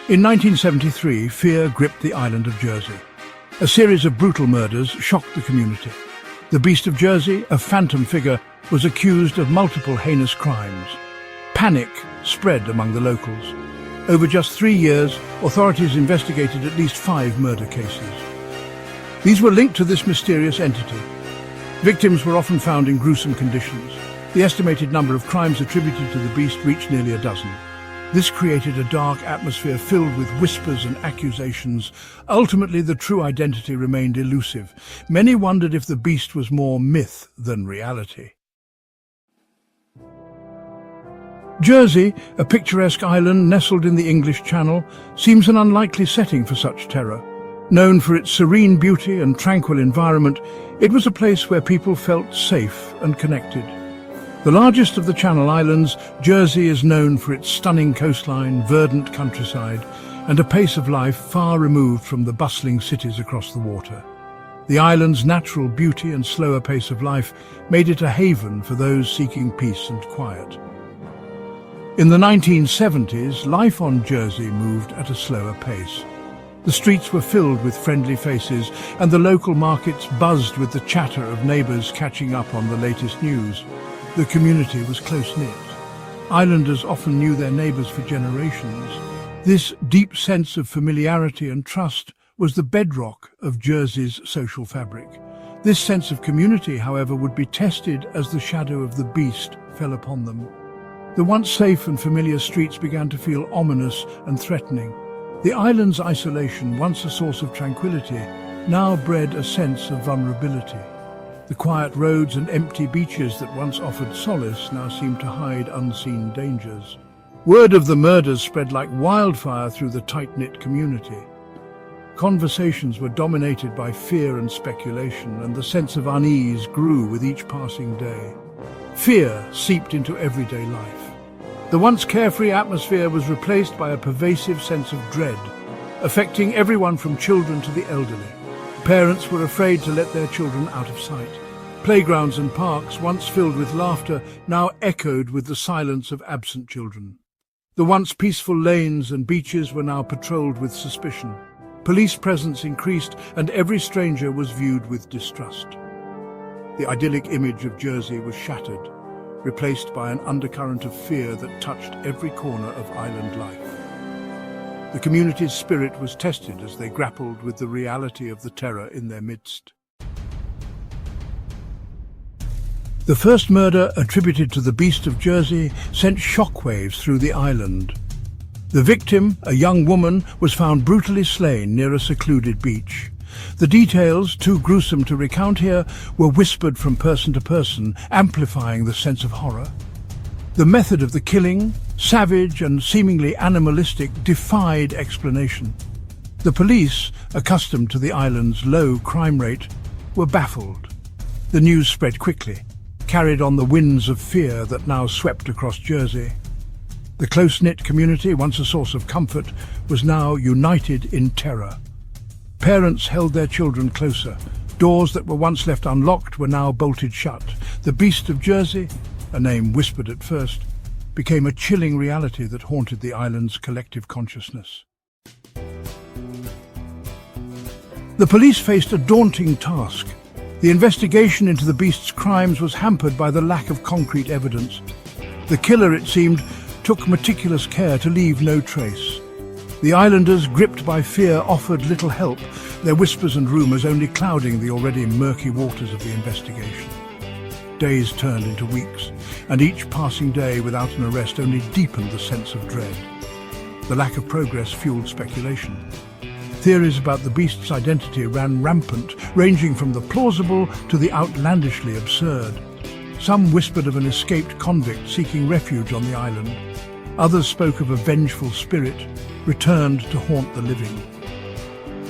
In 1973, fear gripped the island of Jersey. A series of brutal murders shocked the community. The Beast of Jersey, a phantom figure, was accused of multiple heinous crimes. Panic spread among the locals. Over just 3 years, authorities investigated at least 5 murder cases. These were linked to this mysterious entity. Victims were often found in gruesome conditions. The estimated number of crimes attributed to the beast reached nearly a dozen. This created a dark atmosphere filled with whispers and accusations. Ultimately, the true identity remained elusive. Many wondered if the beast was more myth than reality. Jersey, a picturesque island nestled in the English Channel, seems an unlikely setting for such terror. Known for its serene beauty and tranquil environment, it was a place where people felt safe and connected. The largest of the Channel Islands, Jersey is known for its stunning coastline, verdant countryside, and a pace of life far removed from the bustling cities across the water. The island's natural beauty and slower pace of life made it a haven for those seeking peace and quiet. In the 1970s, life on Jersey moved at a slower pace. The streets were filled with friendly faces, and the local markets buzzed with the chatter of neighbours catching up on the latest news. The community was close-knit. Islanders often knew their neighbours for generations. This deep sense of familiarity and trust was the bedrock of Jersey's social fabric. This sense of community, however, would be tested as the shadow of the beast fell upon them. The once safe and familiar streets began to feel ominous and threatening. The island's isolation, once a source of tranquility, now bred a sense of vulnerability. The quiet roads and empty beaches that once offered solace now seemed to hide unseen dangers. Word of the murders spread like wildfire through the tight-knit community. Conversations were dominated by fear and speculation, and the sense of unease grew with each passing day. Fear seeped into everyday life. The once carefree atmosphere was replaced by a pervasive sense of dread, affecting everyone from children to the elderly. Parents were afraid to let their children out of sight. Playgrounds and parks, once filled with laughter, now echoed with the silence of absent children. The once peaceful lanes and beaches were now patrolled with suspicion. Police presence increased, and every stranger was viewed with distrust. The idyllic image of Jersey was shattered, replaced by an undercurrent of fear that touched every corner of island life. The community's spirit was tested as they grappled with the reality of the terror in their midst. The first murder attributed to the Beast of Jersey sent shockwaves through the island. The victim, a young woman, was found brutally slain near a secluded beach. The details, too gruesome to recount here, were whispered from person to person, amplifying the sense of horror. The method of the killing, savage and seemingly animalistic, defied explanation. The police, accustomed to the island's low crime rate, were baffled. The news spread quickly, carried on the winds of fear that now swept across Jersey. The close-knit community, once a source of comfort, was now united in terror. Parents held their children closer. Doors that were once left unlocked were now bolted shut. The Beast of Jersey, a name whispered at first, became a chilling reality that haunted the island's collective consciousness. The police faced a daunting task. The investigation into the beast's crimes was hampered by the lack of concrete evidence. The killer, it seemed, took meticulous care to leave no trace. The islanders, gripped by fear, offered little help, their whispers and rumours only clouding the already murky waters of the investigation. Days turned into weeks, and each passing day without an arrest only deepened the sense of dread. The lack of progress fueled speculation. Theories about the beast's identity ran rampant, ranging from the plausible to the outlandishly absurd. Some whispered of an escaped convict seeking refuge on the island. Others spoke of a vengeful spirit, returned to haunt the living.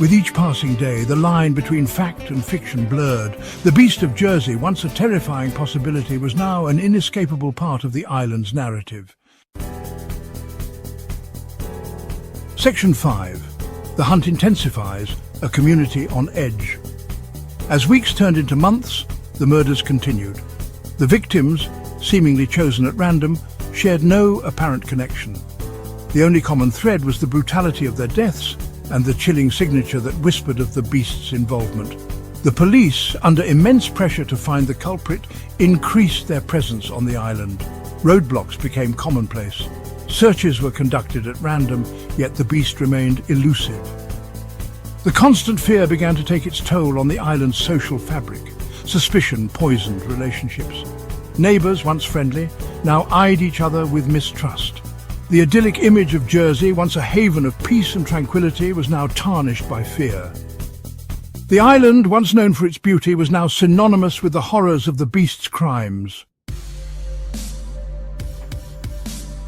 With each passing day, the line between fact and fiction blurred. The Beast of Jersey, once a terrifying possibility, was now an inescapable part of the island's narrative. Section 5. The hunt intensifies, a community on edge. As weeks turned into months, the murders continued. The victims, seemingly chosen at random, shared no apparent connection. The only common thread was the brutality of their deaths and the chilling signature that whispered of the beast's involvement. The police, under immense pressure to find the culprit, increased their presence on the island. Roadblocks became commonplace. Searches were conducted at random, yet the beast remained elusive. The constant fear began to take its toll on the island's social fabric. Suspicion poisoned relationships. Neighbors, once friendly, now eyed each other with mistrust. The idyllic image of Jersey, once a haven of peace and tranquility, was now tarnished by fear. The island, once known for its beauty, was now synonymous with the horrors of the beast's crimes.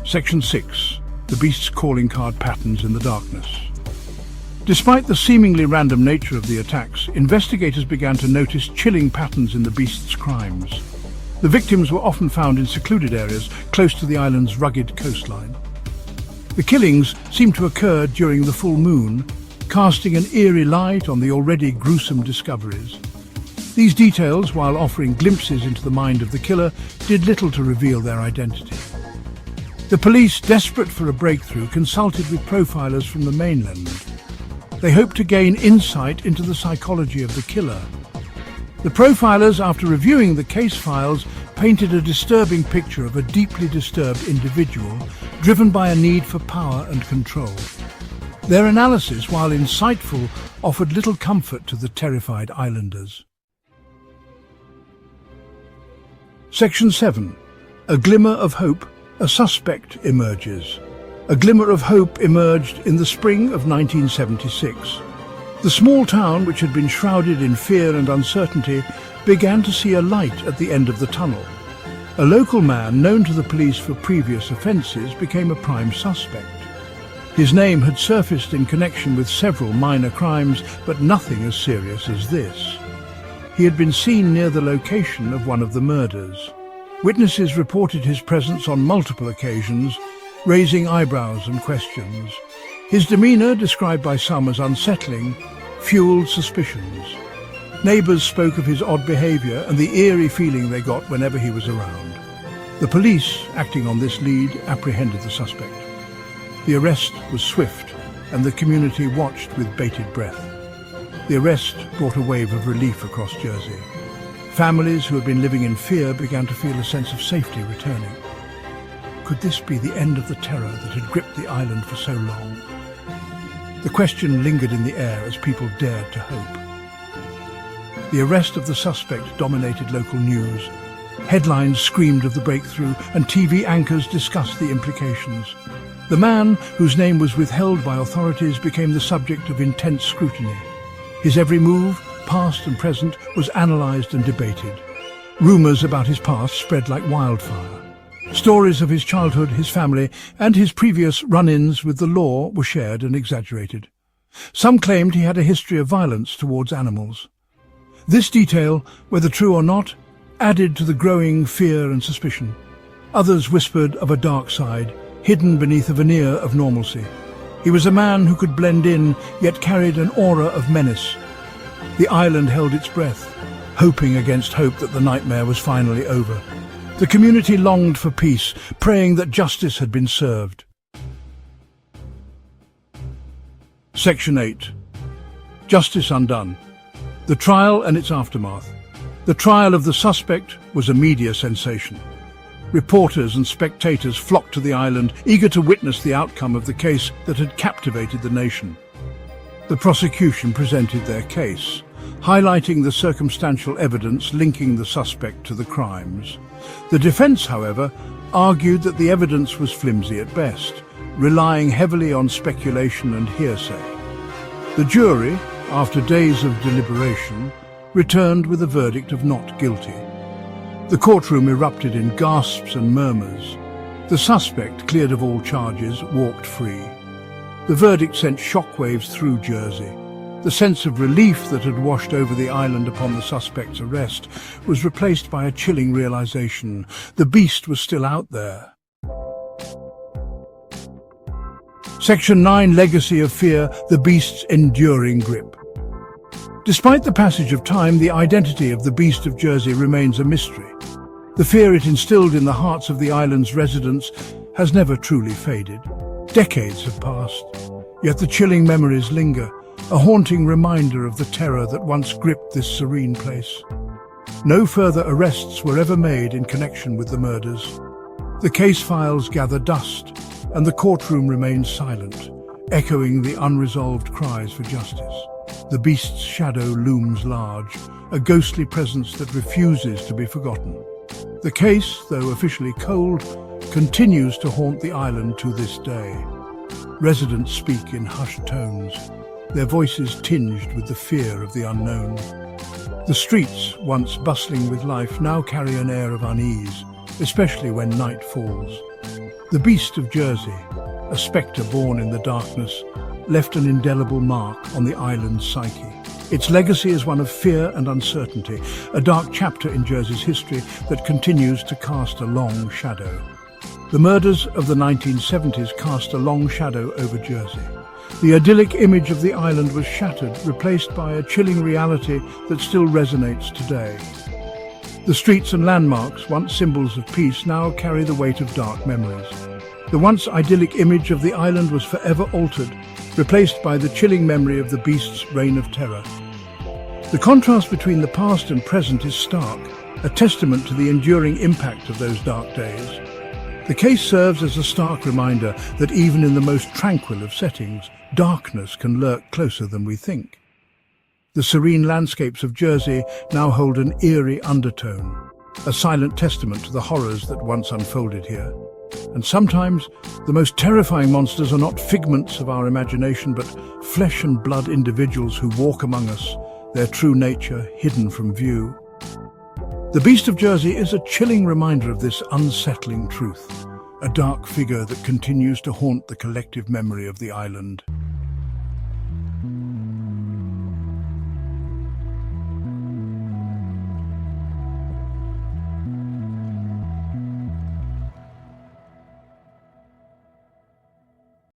Section 6. The beast's calling card patterns in the darkness. Despite the seemingly random nature of the attacks, investigators began to notice chilling patterns in the beast's crimes. The victims were often found in secluded areas close to the island's rugged coastline. The killings seemed to occur during the full moon, casting an eerie light on the already gruesome discoveries. These details, while offering glimpses into the mind of the killer, did little to reveal their identity. The police, desperate for a breakthrough, consulted with profilers from the mainland. They hoped to gain insight into the psychology of the killer. The profilers, after reviewing the case files, painted a disturbing picture of a deeply disturbed individual, driven by a need for power and control. Their analysis, while insightful, offered little comfort to the terrified islanders. Section 7. A glimmer of hope. A suspect emerges. A glimmer of hope emerged in the spring of 1976. The small town, which had been shrouded in fear and uncertainty, began to see a light at the end of the tunnel. A local man, known to the police for previous offences, became a prime suspect. His name had surfaced in connection with several minor crimes, but nothing as serious as this. He had been seen near the location of one of the murders. Witnesses reported his presence on multiple occasions, raising eyebrows and questions. His demeanour, described by some as unsettling, fueled suspicions. Neighbours spoke of his odd behaviour and the eerie feeling they got whenever he was around. The police, acting on this lead, apprehended the suspect. The arrest was swift, and the community watched with bated breath. The arrest brought a wave of relief across Jersey. Families who had been living in fear began to feel a sense of safety returning. Could this be the end of the terror that had gripped the island for so long? The question lingered in the air as people dared to hope. The arrest of the suspect dominated local news. Headlines screamed of the breakthrough, and TV anchors discussed the implications. The man, whose name was withheld by authorities, became the subject of intense scrutiny. His every move, past and present, was analysed and debated. Rumours about his past spread like wildfire. Stories of his childhood, his family, and his previous run-ins with the law were shared and exaggerated. Some claimed he had a history of violence towards animals. This detail, whether true or not, added to the growing fear and suspicion. Others whispered of a dark side, hidden beneath a veneer of normalcy. He was a man who could blend in, yet carried an aura of menace. The island held its breath, hoping against hope that the nightmare was finally over. The community longed for peace, praying that justice had been served. Section 8. Justice undone. The trial and its aftermath. The trial of the suspect was a media sensation. Reporters and spectators flocked to the island, eager to witness the outcome of the case that had captivated the nation. The prosecution presented their case, highlighting the circumstantial evidence linking the suspect to the crimes. The defense, however, argued that the evidence was flimsy at best, relying heavily on speculation and hearsay. The jury, after days of deliberation, returned with a verdict of not guilty. The courtroom erupted in gasps and murmurs. The suspect, cleared of all charges, walked free. The verdict sent shockwaves through Jersey. The sense of relief that had washed over the island upon the suspect's arrest was replaced by a chilling realization. The beast was still out there. Section 9. Legacy of Fear, the beast's enduring grip. Despite the passage of time, the identity of the Beast of Jersey remains a mystery. The fear it instilled in the hearts of the island's residents has never truly faded. Decades have passed, yet the chilling memories linger, a haunting reminder of the terror that once gripped this serene place. No further arrests were ever made in connection with the murders. The case files gather dust, and the courtroom remains silent, echoing the unresolved cries for justice. The beast's shadow looms large, a ghostly presence that refuses to be forgotten. The case, though officially cold, continues to haunt the island to this day. Residents speak in hushed tones, their voices tinged with the fear of the unknown. The streets, once bustling with life, now carry an air of unease, especially when night falls. The Beast of Jersey, a spectre born in the darkness, left an indelible mark on the island's psyche. Its legacy is one of fear and uncertainty, a dark chapter in Jersey's history that continues to cast a long shadow. The murders of the 1970s cast a long shadow over Jersey. The idyllic image of the island was shattered, replaced by a chilling reality that still resonates today. The streets and landmarks, once symbols of peace, now carry the weight of dark memories. The once idyllic image of the island was forever altered, replaced by the chilling memory of the beast's reign of terror. The contrast between the past and present is stark, a testament to the enduring impact of those dark days. The case serves as a stark reminder that even in the most tranquil of settings, darkness can lurk closer than we think. The serene landscapes of Jersey now hold an eerie undertone, a silent testament to the horrors that once unfolded here. And sometimes, the most terrifying monsters are not figments of our imagination, but flesh and blood individuals who walk among us, their true nature hidden from view. The Beast of Jersey is a chilling reminder of this unsettling truth, a dark figure that continues to haunt the collective memory of the island.